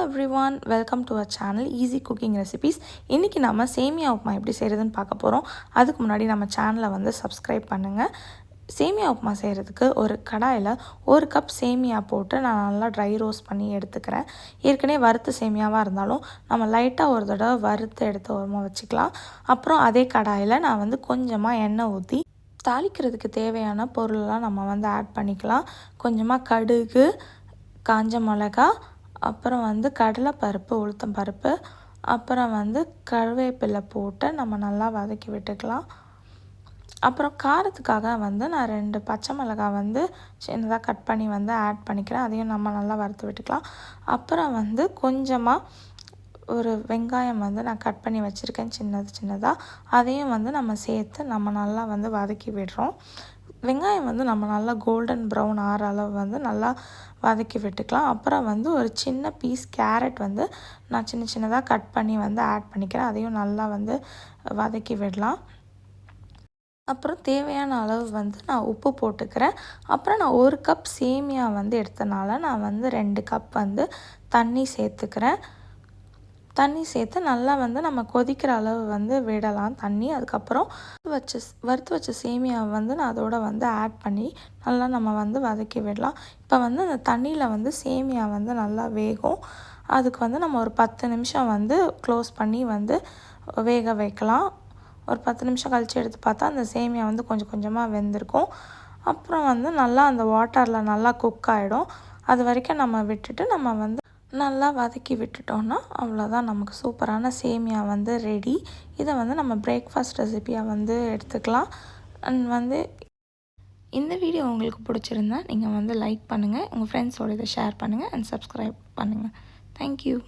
everyone, welcome to our channel Easy Cooking Recipes. இன்னைக்கு நாம சேமியா உப்புமா எப்படி செய்யறதுன்னு பார்க்க போறோம். அதுக்கு முன்னாடி நம்ம சேனலை வந்து சப்ஸ்கிரைப் பண்ணுங்க. சேமியா உப்புமா செய்யறதுக்கு ஒரு கடாயில 1 கப் சேமியா போட்டு நான் நல்லா ட்ரை ரோஸ்ட் பண்ணி எடுத்துக்கிறேன். ஏற்கனவே வறுத்த சேமியாவா இருந்தாலும் நம்ம லைட்டா ஒரு தடவை வறுத்து எடுத்து ஓரமா வச்சுக்கலாம். அப்புறம் அதே கடாயில நான் வந்து கொஞ்சமா எண்ணெய் ஊத்தி தாளிக்கிறதுக்கு தேவையான பொருளெல்லாம் நம்ம வந்து ஆட் பண்ணிக்கலாம். கொஞ்சமாக கடுகு, காஞ்ச மிளகா, அப்புறம் வந்து கடலைப்பருப்பு, உளுத்தம் பருப்பு, அப்புறம் வந்து கருவேப்பிலை போட்டு நம்ம நல்லா வதக்கி விட்டுக்கலாம். அப்புறம் காரத்துக்காக வந்து நான் 2 பச்சை மிளகாய் வந்து சின்னதாக கட் பண்ணி வந்து ஆட் பண்ணிக்கிறேன். அதையும் நம்ம நல்லா வறுத்து விட்டுக்கலாம். அப்புறம் வந்து கொஞ்சமாக ஒரு வெங்காயம் வந்து நான் கட் பண்ணி வச்சுருக்கேன் சின்னதாக. அதையும் வந்து நம்ம சேர்த்து நம்ம நல்லா வந்து வதக்கி விடுறோம். வெங்காயம் வந்து நம்ம நல்லா கோல்டன் ப்ரௌன் ஆகிற அளவு வந்து நல்லா வதக்கி விட்டுக்கலாம். அப்புறம் வந்து ஒரு சின்ன பீஸ் கேரட் வந்து நான் சின்னதாக கட் பண்ணி வந்து ஆட் பண்ணிக்கிறேன். அதையும் நல்லா வந்து வதக்கி விடலாம். அப்புறம் தேவையான அளவு வந்து நான் உப்பு போட்டுக்கிறேன். அப்புறம் நான் 1 கப் சேமியா வந்து எடுத்தனால நான் வந்து 2 கப் வந்து தண்ணி சேர்த்துக்கிறேன். தண்ணி சேர்த்து நல்லா வந்து நம்ம கொதிக்கிற அளவு வந்து விடலாம் தண்ணி. அதுக்கப்புறம் வறுத்து வச்ச சேமியாவை வந்து நான் அதோட வந்து ஆட் பண்ணி நல்லா நம்ம வந்து வதக்கி விடலாம். இப்போ வந்து அந்த தண்ணியில் வந்து சேமியா வந்து நல்லா வேகும். அதுக்கு வந்து நம்ம ஒரு 10 நிமிஷம் வந்து க்ளோஸ் பண்ணி வந்து வேக வைக்கலாம். ஒரு 10 நிமிஷம் கழித்து எடுத்து பார்த்தா அந்த சேமியா வந்து கொஞ்சம் கொஞ்சமாக வெந்திருக்கும். அப்புறம் வந்து நல்லா அந்த வாட்டரில் நல்லா குக் ஆகிடும். அது வரைக்கும் நம்ம விட்டுட்டு நம்ம வந்து நல்லா வதக்கி விட்டுட்டோன்னா அவ்வளோதான், நமக்கு சூப்பரான சேமியா வந்து ரெடி. இதை வந்து நம்ம பிரேக்ஃபாஸ்ட் ரெசிப்பியாக வந்து எடுத்துக்கலாம். அண்ட் வந்து இந்த வீடியோ உங்களுக்கு பிடிச்சிருந்தா நீங்கள் வந்து லைக் பண்ணுங்கள், உங்கள் ஃப்ரெண்ட்ஸோட இதை ஷேர் பண்ணுங்கள் அண்ட் சப்ஸ்கிரைப் பண்ணுங்கள். தேங்க்யூ.